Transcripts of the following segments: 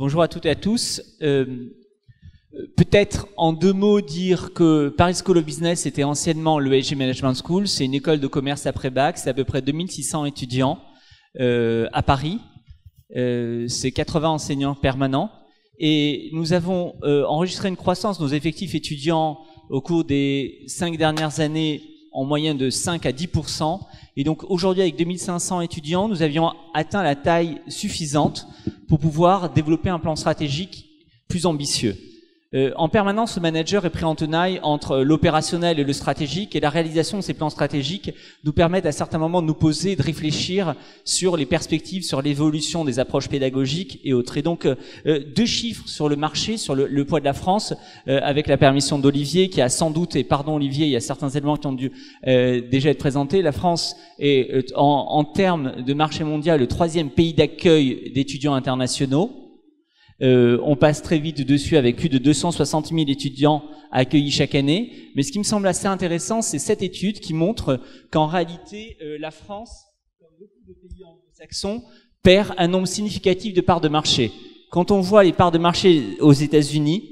Bonjour à toutes et à tous. Peut-être en deux mots dire que Paris School of Business était anciennement l'ESG Management School. C'est une école de commerce après bac. C'est à peu près 2600 étudiants à Paris. C'est 80 enseignants permanents. Et nous avons enregistré une croissance de nos effectifs étudiants au cours des 5 dernières années en moyenne de 5 à 10%. Et donc aujourd'hui, avec 2500 étudiants, nous avions atteint la taille suffisante pour pouvoir développer un plan stratégique plus ambitieux. En permanence, le manager est pris en tenaille entre l'opérationnel et le stratégique, et la réalisation de ces plans stratégiques nous permettent à certains moments de nous poser et de réfléchir sur les perspectives, sur l'évolution des approches pédagogiques et autres. Et donc, deux chiffres sur le marché, sur le poids de la France, avec la permission d'Olivier, qui a sans doute, et pardon Olivier, il y a certains éléments qui ont dû déjà être présentés. La France est, en termes de marché mondial, le 3e pays d'accueil d'étudiants internationaux. On passe très vite dessus avec plus de 260 000 étudiants accueillis chaque année. Mais ce qui me semble assez intéressant, c'est cette étude qui montre qu'en réalité, la France, comme beaucoup de pays anglo-saxons, perd un nombre significatif de parts de marché. Quand on voit les parts de marché aux États-Unis,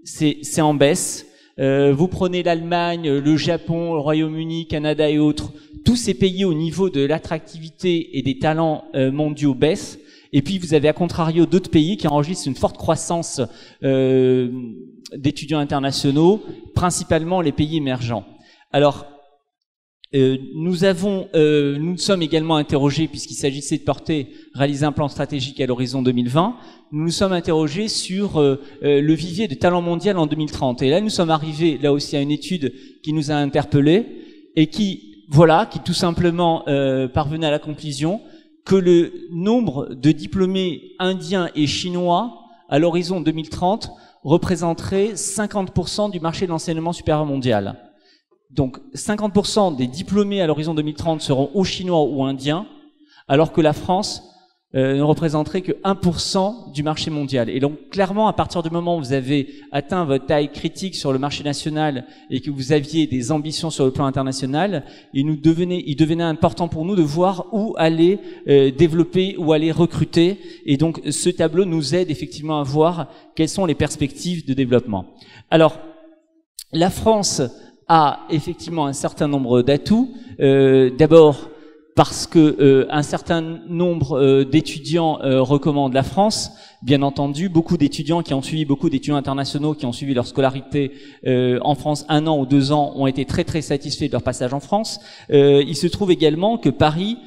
c'est en baisse. Vous prenez l'Allemagne, le Japon, le Royaume-Uni, Canada et autres, tous ces pays au niveau de l'attractivité et des talents mondiaux baissent. Et puis vous avez à contrario d'autres pays qui enregistrent une forte croissance d'étudiants internationaux, principalement les pays émergents. Alors, nous sommes également interrogés, puisqu'il s'agissait de réaliser un plan stratégique à l'horizon 2020, nous nous sommes interrogés sur le vivier de talent mondial en 2030. Et là, nous sommes arrivés là aussi à une étude qui nous a interpellés et qui tout simplement parvenait à la conclusion que le nombre de diplômés indiens et chinois à l'horizon 2030 représenterait 50% du marché de l'enseignement supérieur mondial. Donc 50% des diplômés à l'horizon 2030 seront ou chinois ou indiens, alors que la France ne représenterait que 1% du marché mondial. Et donc clairement, à partir du moment où vous avez atteint votre taille critique sur le marché national et que vous aviez des ambitions sur le plan international, il devenait important pour nous de voir où aller développer, où aller recruter. Et donc ce tableau nous aide effectivement à voir quelles sont les perspectives de développement. Alors, la France a effectivement un certain nombre d'atouts. D'abord, parce que un certain nombre d'étudiants recommandent la France. Bien entendu, beaucoup d'étudiants qui ont suivi, beaucoup d'étudiants internationaux qui ont suivi leur scolarité en France 1 an ou 2 ans ont été très très satisfaits de leur passage en France. Il se trouve également que Paris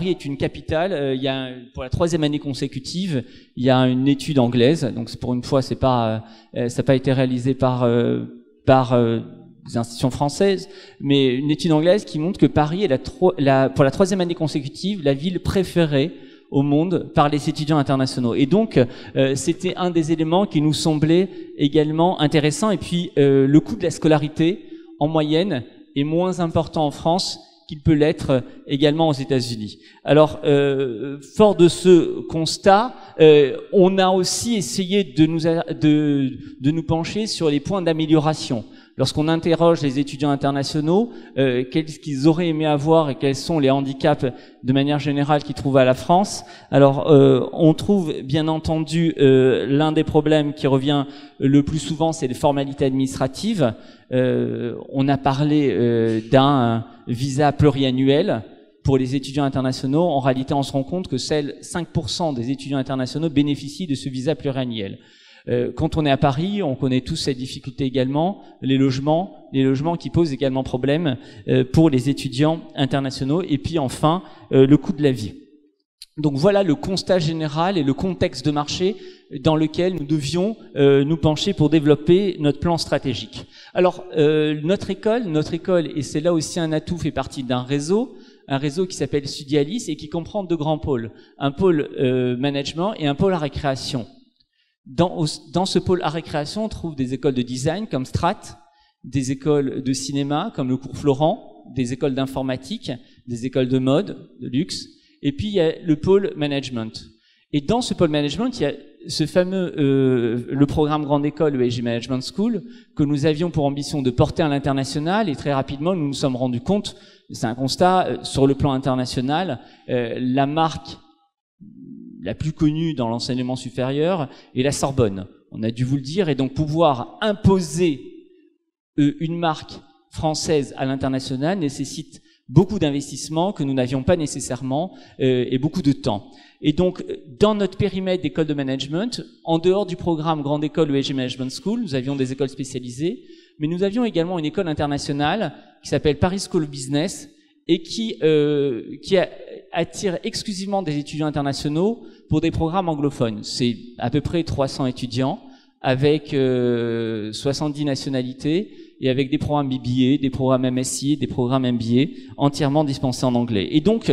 est une capitale. Il y a pour la 3e année consécutive, il y a une étude anglaise. Donc pour une fois, ça n'a pas été réalisé par des institutions françaises, mais une étude anglaise qui montre que Paris est pour la 3e année consécutive la ville préférée au monde par les étudiants internationaux. Et donc, c'était un des éléments qui nous semblait également intéressant. Et puis, le coût de la scolarité, en moyenne, est moins important en France qu'il peut l'être également aux États-Unis. Alors, fort de ce constat, on a aussi essayé de nous pencher sur les points d'amélioration. Lorsqu'on interroge les étudiants internationaux, qu'est-ce qu'ils auraient aimé avoir et quels sont les handicaps de manière générale qu'ils trouvent à la France. Alors, on trouve bien entendu l'un des problèmes qui revient le plus souvent, c'est les formalités administratives. On a parlé d'un visa pluriannuel pour les étudiants internationaux. En réalité, on se rend compte que 5% des étudiants internationaux bénéficient de ce visa pluriannuel. Quand on est à Paris, on connaît tous cette difficulté également, les logements qui posent également problème pour les étudiants internationaux. Et puis enfin, le coût de la vie. Donc voilà le constat général et le contexte de marché dans lequel nous devions nous pencher pour développer notre plan stratégique. Alors notre école, et c'est là aussi un atout, fait partie d'un réseau qui s'appelle Studialis et qui comprend 2 grands pôles, un pôle management et un pôle à récréation. Dans ce pôle à récréation, on trouve des écoles de design comme Strat, des écoles de cinéma comme le cours Florent, des écoles d'informatique, des écoles de mode, de luxe, et puis il y a le pôle management. Et dans ce pôle management, il y a ce fameux le programme Grande École, le ESG Management School, que nous avions pour ambition de porter à l'international, et très rapidement nous nous sommes rendus compte, c'est un constat, sur le plan international, la marque la plus connue dans l'enseignement supérieur est la Sorbonne. On a dû vous le dire, et donc pouvoir imposer une marque française à l'international nécessite beaucoup d'investissements que nous n'avions pas nécessairement et beaucoup de temps. Et donc, dans notre périmètre d'école de management, en dehors du programme Grande École ESG Management School, nous avions des écoles spécialisées, mais nous avions également une école internationale qui s'appelle Paris School of Business et qui attire exclusivement des étudiants internationaux pour des programmes anglophones. C'est à peu près 300 étudiants avec 70 nationalités et avec des programmes BBA, des programmes MSc, des programmes MBA entièrement dispensés en anglais. Et donc,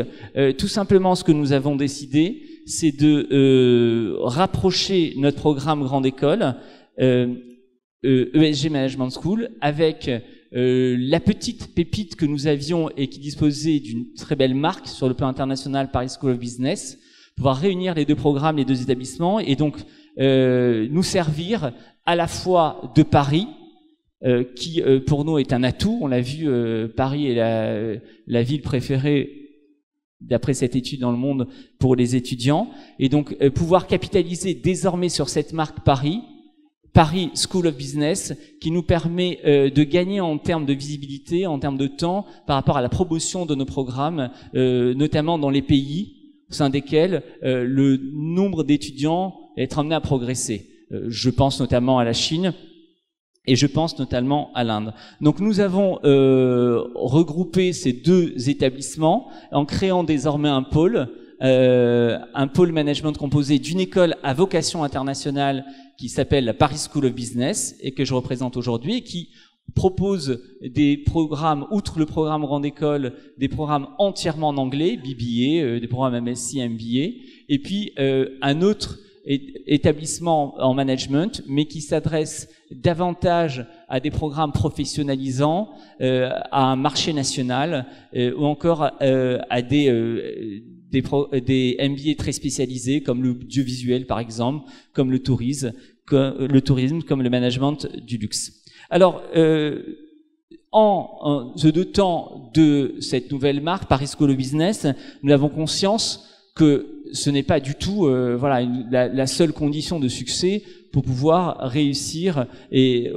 tout simplement, ce que nous avons décidé, c'est de rapprocher notre programme Grande École, ESG Management School, avec la petite pépite que nous avions et qui disposait d'une très belle marque sur le plan international, Paris School of Business, pouvoir réunir les deux programmes, les deux établissements, et donc nous servir à la fois de Paris, qui pour nous est un atout. On l'a vu, Paris est la ville préférée d'après cette étude dans le monde pour les étudiants, et donc pouvoir capitaliser désormais sur cette marque Paris School of Business, qui nous permet de gagner en termes de visibilité, en termes de temps, par rapport à la promotion de nos programmes, notamment dans les pays au sein desquels le nombre d'étudiants est amené à progresser. Je pense notamment à la Chine, et je pense notamment à l'Inde. Donc nous avons regroupé ces deux établissements en créant désormais un pôle management composé d'une école à vocation internationale qui s'appelle la Paris School of Business et que je représente aujourd'hui, et qui propose des programmes, outre le programme Grande École, des programmes entièrement en anglais, BBA, des programmes MSc, MBA, et puis un autre établissement en management, mais qui s'adresse davantage à des programmes professionnalisants, à un marché national, ou encore à des MBA très spécialisés, comme l'audiovisuel par exemple, comme le tourisme, comme le management du luxe. Alors, en se dotant de cette nouvelle marque, Paris School of Business, nous avons conscience que ce n'est pas du tout la seule condition de succès pour pouvoir réussir et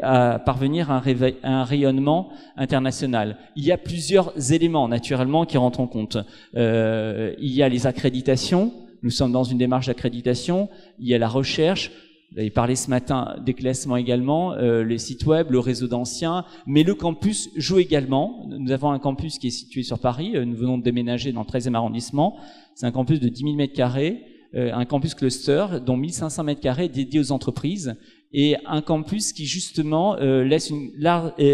à parvenir à un rayonnement international. Il y a plusieurs éléments naturellement qui rentrent en compte. Il y a les accréditations, nous sommes dans une démarche d'accréditation, il y a la recherche. Vous avez parlé ce matin des classements également, les sites web, le réseau d'anciens, mais le campus joue également. Nous avons un campus qui est situé sur Paris, nous venons de déménager dans le 13e arrondissement. C'est un campus de 10 000 m², un campus cluster dont 1500 m² dédiés aux entreprises, et un campus qui justement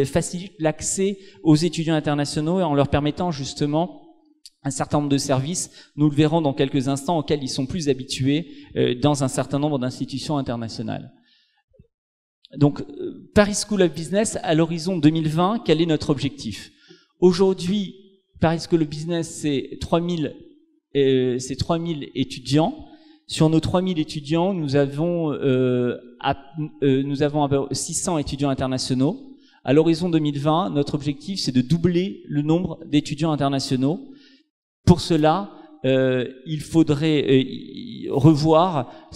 facilite l'accès aux étudiants internationaux en leur permettant justement un certain nombre de services, nous le verrons dans quelques instants, auxquels ils sont plus habitués dans un certain nombre d'institutions internationales. Donc, Paris School of Business, à l'horizon 2020, quel est notre objectif? Aujourd'hui, Paris School of Business, c'est 3000 étudiants. Sur nos 3000 étudiants, nous avons 600 étudiants internationaux. À l'horizon 2020, notre objectif, c'est de doubler le nombre d'étudiants internationaux. Pour cela, il faudrait revoir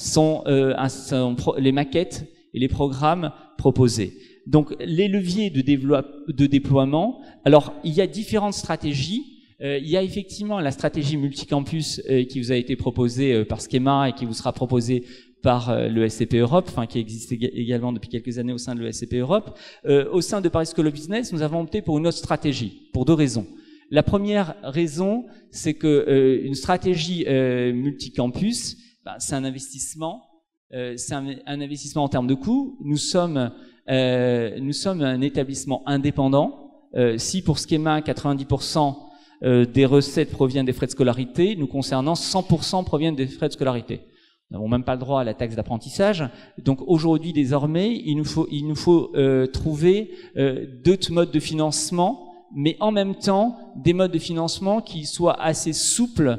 les maquettes et les programmes proposés. Donc, les leviers de déploiement. Alors, il y a différentes stratégies. Il y a effectivement la stratégie multicampus qui vous a été proposée par Schema et qui vous sera proposée par le SCP Europe, qui existe également depuis quelques années au sein de l'ESCP Europe. Au sein de Paris School of Business, nous avons opté pour une autre stratégie, pour deux raisons. La première raison, c'est que une stratégie multicampus, c'est un investissement. C'est un investissement en termes de coûts. Nous sommes un établissement indépendant. Si pour Schema, 90% des recettes proviennent des frais de scolarité, nous concernant 100% proviennent des frais de scolarité. Nous n'avons même pas le droit à la taxe d'apprentissage. Donc aujourd'hui, désormais, il nous faut trouver d'autres modes de financement, mais en même temps des modes de financement qui soient assez souples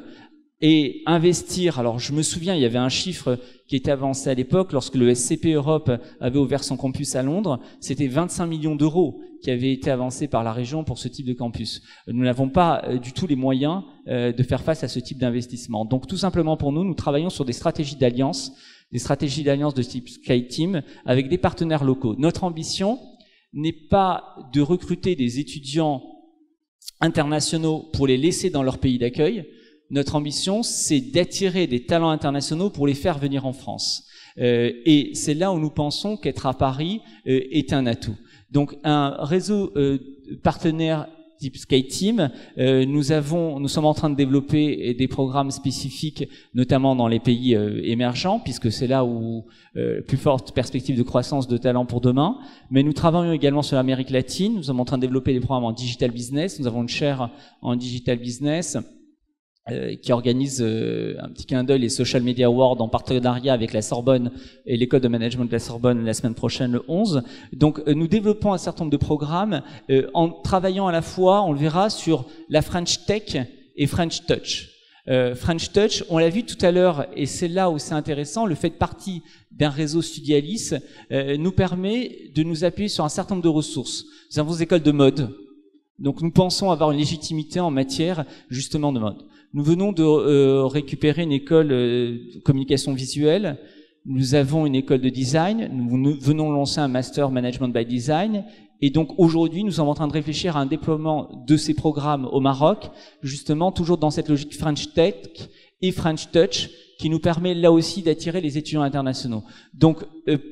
et investir. Alors je me souviens, il y avait un chiffre qui était avancé à l'époque lorsque le SCP Europe avait ouvert son campus à Londres, c'était 25 millions d'euros qui avait été avancé par la région pour ce type de campus. Nous n'avons pas du tout les moyens de faire face à ce type d'investissement. Donc tout simplement pour nous, nous travaillons sur des stratégies d'alliance de type SkyTeam avec des partenaires locaux. Notre ambition n'est pas de recruter des étudiants internationaux pour les laisser dans leur pays d'accueil. Notre ambition, c'est d'attirer des talents internationaux pour les faire venir en France. Et c'est là où nous pensons qu'être à Paris est un atout. Donc un réseau partenaire type SkyTeam, nous sommes en train de développer des programmes spécifiques, notamment dans les pays émergents, puisque c'est là où plus forte perspective de croissance de talents pour demain. Mais nous travaillons également sur l'Amérique latine. Nous sommes en train de développer des programmes en digital business. Nous avons une chaire en digital business qui organise un petit clin d'œil les Social Media Awards en partenariat avec la Sorbonne et l'école de management de la Sorbonne la semaine prochaine, le 11. Donc nous développons un certain nombre de programmes en travaillant à la fois, on le verra, sur la French Tech et French Touch. French Touch, on l'a vu tout à l'heure, et c'est là où c'est intéressant, le fait de partie d'un réseau Studialis nous permet de nous appuyer sur un certain nombre de ressources. Nous avons des écoles de mode, donc nous pensons avoir une légitimité en matière justement de mode. Nous venons de récupérer une école de communication visuelle, nous avons une école de design, nous venons de lancer un master management by design, et donc aujourd'hui nous sommes en train de réfléchir à un déploiement de ces programmes au Maroc, justement toujours dans cette logique French Tech et French Touch, qui nous permet là aussi d'attirer les étudiants internationaux. Donc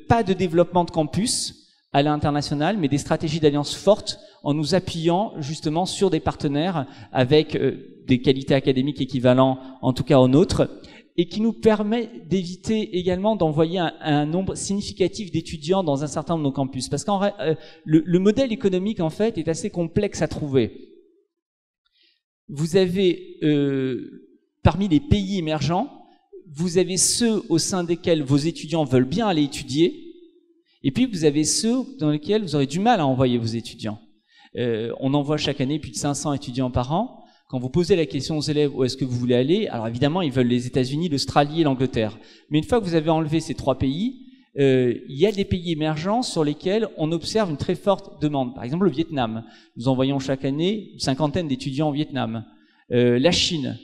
pas de développement de campus à l'international, mais des stratégies d'alliance fortes en nous appuyant justement sur des partenaires avec des qualités académiques équivalentes, en tout cas aux nôtres, et qui nous permet d'éviter également d'envoyer un nombre significatif d'étudiants dans un certain nombre de nos campus. Parce qu'en le modèle économique, en fait, est assez complexe à trouver. Vous avez, parmi les pays émergents, vous avez ceux au sein desquels vos étudiants veulent bien aller étudier, et puis vous avez ceux dans lesquels vous aurez du mal à envoyer vos étudiants. On envoie chaque année plus de 500 étudiants par an. Quand vous posez la question aux élèves où est-ce que vous voulez aller, alors évidemment ils veulent les États-Unis, l'Australie et l'Angleterre. Mais une fois que vous avez enlevé ces trois pays, il y a des pays émergents sur lesquels on observe une très forte demande. Par exemple le Vietnam. Nous envoyons chaque année une cinquantaine d'étudiants au Vietnam. La Chine.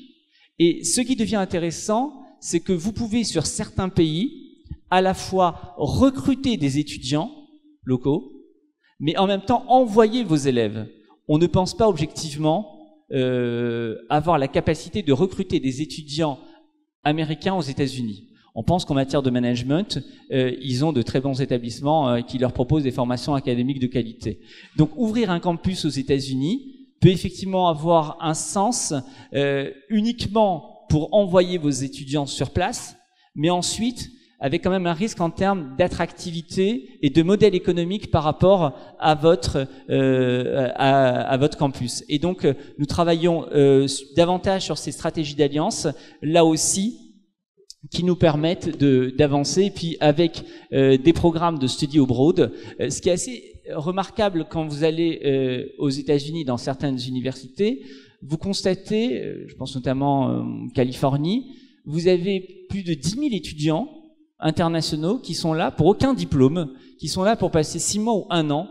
Et ce qui devient intéressant, c'est que vous pouvez sur certains pays à la fois recruter des étudiants locaux, mais en même temps envoyer vos élèves. On ne pense pas objectivement avoir la capacité de recruter des étudiants américains aux États-Unis. On pense qu'en matière de management, ils ont de très bons établissements qui leur proposent des formations académiques de qualité. Donc ouvrir un campus aux États-Unis peut effectivement avoir un sens uniquement pour envoyer vos étudiants sur place, mais ensuite avec quand même un risque en termes d'attractivité et de modèle économique par rapport à votre campus. Et donc, nous travaillons davantage sur ces stratégies d'alliance, là aussi, qui nous permettent d'avancer. Et puis, avec des programmes de study abroad, ce qui est assez remarquable quand vous allez aux États-Unis dans certaines universités, vous constatez, je pense notamment en Californie, vous avez plus de 10 000 étudiants internationaux qui sont là pour aucun diplôme, qui sont là pour passer 6 mois ou 1 an,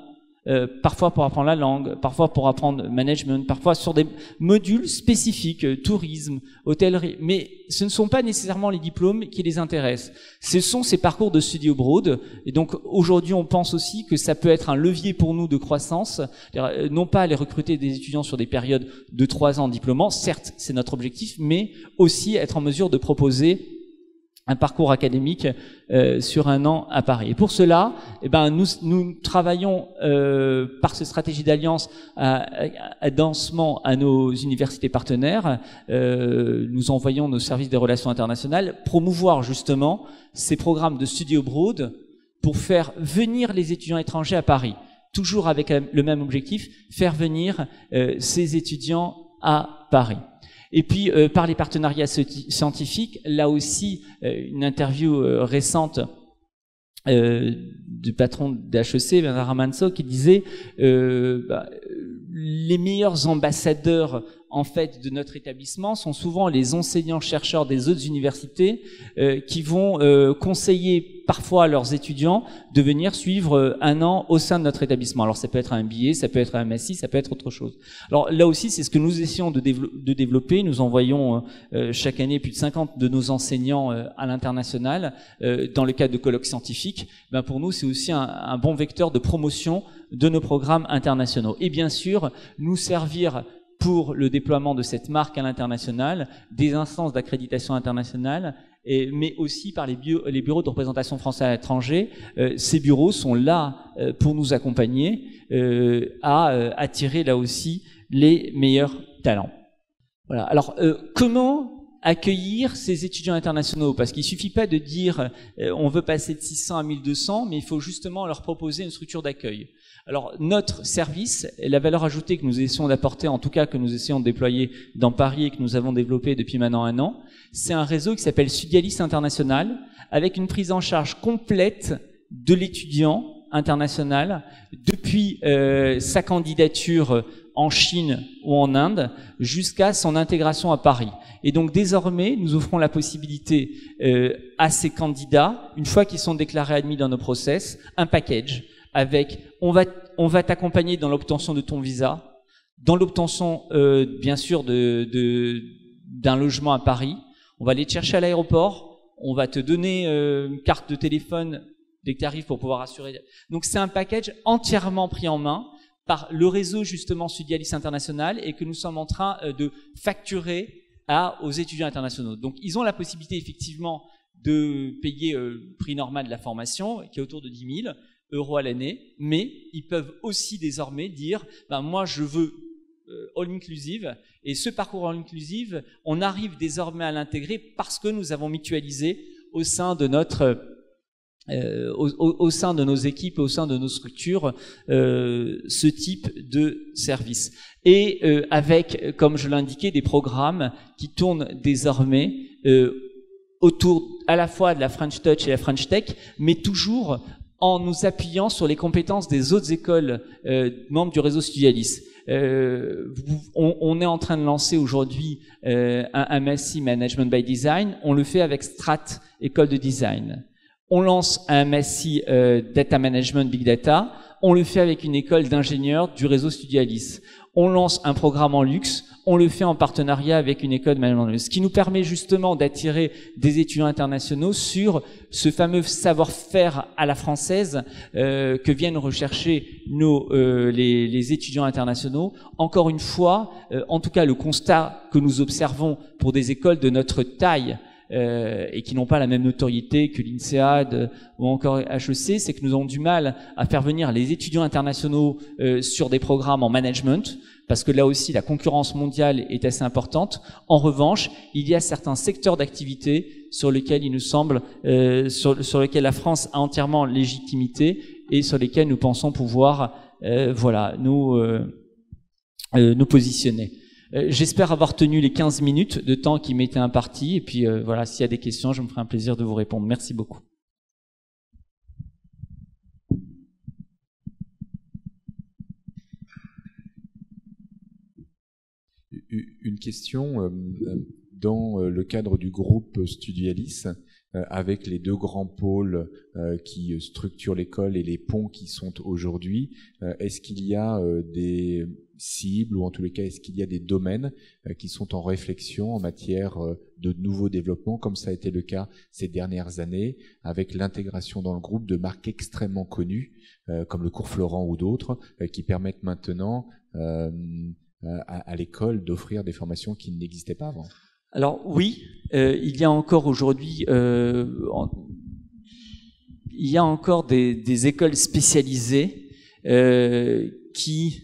parfois pour apprendre la langue, parfois pour apprendre management, parfois sur des modules spécifiques, tourisme, hôtellerie. Mais ce ne sont pas nécessairement les diplômes qui les intéressent. Ce sont ces parcours de study abroad. Et donc aujourd'hui, on pense aussi que ça peut être un levier pour nous de croissance, non pas aller recruter des étudiants sur des périodes de 3 ans diplômants, certes c'est notre objectif, mais aussi être en mesure de proposer un parcours académique sur 1 an à Paris. Et pour cela, nous travaillons par cette stratégie d'alliance densément à nos universités partenaires. Nous envoyons nos services des relations internationales promouvoir justement ces programmes de study abroad pour faire venir les étudiants étrangers à Paris. Toujours avec le même objectif, faire venir ces étudiants à Paris. Et puis, par les partenariats scientifiques, là aussi, une interview récente du patron d'HEC, Bernard Ramanso, qui disait les meilleurs ambassadeurs en fait de notre établissement sont souvent les enseignants-chercheurs des autres universités qui vont conseiller parfois à leurs étudiants de venir suivre un an au sein de notre établissement. Alors ça peut être un MBA, ça peut être un MSc, ça peut être autre chose. Alors là aussi, c'est ce que nous essayons de développer. Nous envoyons chaque année plus de 50 de nos enseignants à l'international dans le cadre de colloques scientifiques. Ben pour nous, c'est aussi un bon vecteur de promotion de nos programmes internationaux. Et bien sûr, nous servir pour le déploiement de cette marque à l'international, des instances d'accréditation internationale, mais aussi par les bureaux de représentation français à l'étranger. Ces bureaux sont là pour nous accompagner à attirer là aussi les meilleurs talents. Voilà. Alors, comment accueillir ces étudiants internationaux? Parce qu'il suffit pas de dire on veut passer de 600 à 1200, mais il faut justement leur proposer une structure d'accueil. Alors, notre service, la valeur ajoutée que nous essayons d'apporter, en tout cas que nous essayons de déployer dans Paris et que nous avons développé depuis maintenant 1 an, c'est un réseau qui s'appelle Studialis International, avec une prise en charge complète de l'étudiant international depuis sa candidature en Chine ou en Inde jusqu'à son intégration à Paris. Et donc désormais, nous offrons la possibilité à ces candidats, une fois qu'ils sont déclarés admis dans nos process, un package avec on va t'accompagner dans l'obtention de ton visa, dans l'obtention bien sûr d'un logement à Paris. On va aller te chercher à l'aéroport, on va te donner une carte de téléphone dès que tu arrives pour pouvoir assurer. Donc c'est un package entièrement pris en main par le réseau justement Studialis International et que nous sommes en train de facturer aux étudiants internationaux. Donc ils ont la possibilité effectivement de payer le prix normal de la formation qui est autour de 10 000 € à l'année, mais ils peuvent aussi désormais dire moi je veux all inclusive, et ce parcours all inclusive on arrive désormais à l'intégrer parce que nous avons mutualisé au sein de notre au sein de nos équipes, au sein de nos structures, ce type de service. Et avec, comme je l'indiquais, des programmes qui tournent désormais autour à la fois de la French Touch et la French Tech, mais toujours en nous appuyant sur les compétences des autres écoles membres du réseau Studialis. On est en train de lancer aujourd'hui un MSc Management by Design. On le fait avec Strat, école de design. On lance un MSc Data Management Big Data. On le fait avec une école d'ingénieurs du réseau Studialis. On lance un programme en luxe. On le fait en partenariat avec une école de management, ce qui nous permet justement d'attirer des étudiants internationaux sur ce fameux savoir-faire à la française que viennent rechercher les étudiants internationaux. Encore une fois, en tout cas le constat que nous observons pour des écoles de notre taille et qui n'ont pas la même notoriété que l'INSEAD ou encore HEC, c'est que nous avons du mal à faire venir les étudiants internationaux sur des programmes en management, parce que là aussi la concurrence mondiale est assez importante. En revanche, il y a certains secteurs d'activité sur lesquels il nous semble, sur lesquels la France a entièrement légitimité et sur lesquels nous pensons pouvoir nous positionner. J'espère avoir tenu les 15 minutes de temps qui m'étaient impartis et puis voilà, s'il y a des questions, je me ferai un plaisir de vous répondre. Merci beaucoup. Une question, dans le cadre du groupe Studialis, avec les 2 grands pôles qui structurent l'école et les ponts qui sont aujourd'hui, est-ce qu'il y a des cibles, ou en tous les cas, est-ce qu'il y a des domaines qui sont en réflexion en matière de nouveaux développements, comme ça a été le cas ces dernières années, avec l'intégration dans le groupe de marques extrêmement connues, comme le Cours Florent ou d'autres, qui permettent maintenant à l'école d'offrir des formations qui n'existaient pas avant? Alors oui, il y a encore aujourd'hui, il y a encore des écoles spécialisées qui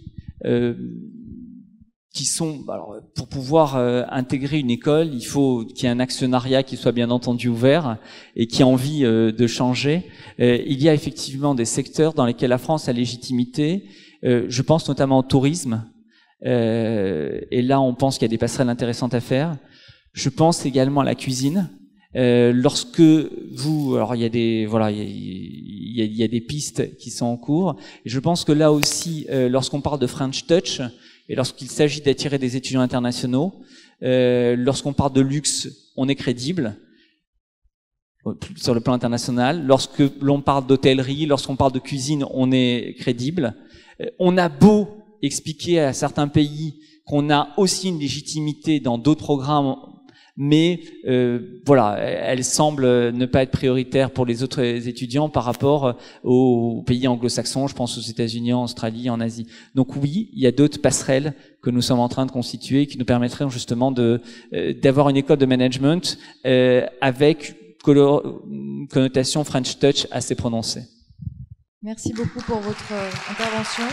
sont, alors, pour pouvoir intégrer une école, il faut qu'il y ait un actionnariat qui soit bien entendu ouvert et qui a envie de changer. Il y a effectivement des secteurs dans lesquels la France a légitimité. Je pense notamment au tourisme. Et là, on pense qu'il y a des passerelles intéressantes à faire. Je pense également à la cuisine. Lorsque vous, alors il y a des, voilà, il y a des pistes qui sont en cours. Et je pense que là aussi, lorsqu'on parle de French Touch, Et lorsqu'il s'agit d'attirer des étudiants internationaux, lorsqu'on parle de luxe, on est crédible sur le plan international. Lorsque l'on parle d'hôtellerie, lorsqu'on parle de cuisine, on est crédible. On a beau expliquer à certains pays qu'on a aussi une légitimité dans d'autres programmes, mais voilà, elle semble ne pas être prioritaire pour les autres étudiants par rapport aux pays anglo-saxons, je pense aux États-Unis, en Australie, en Asie. Donc oui, il y a d'autres passerelles que nous sommes en train de constituer qui nous permettraient justement d'avoir une école de management avec une connotation French Touch assez prononcée. Merci beaucoup pour votre intervention.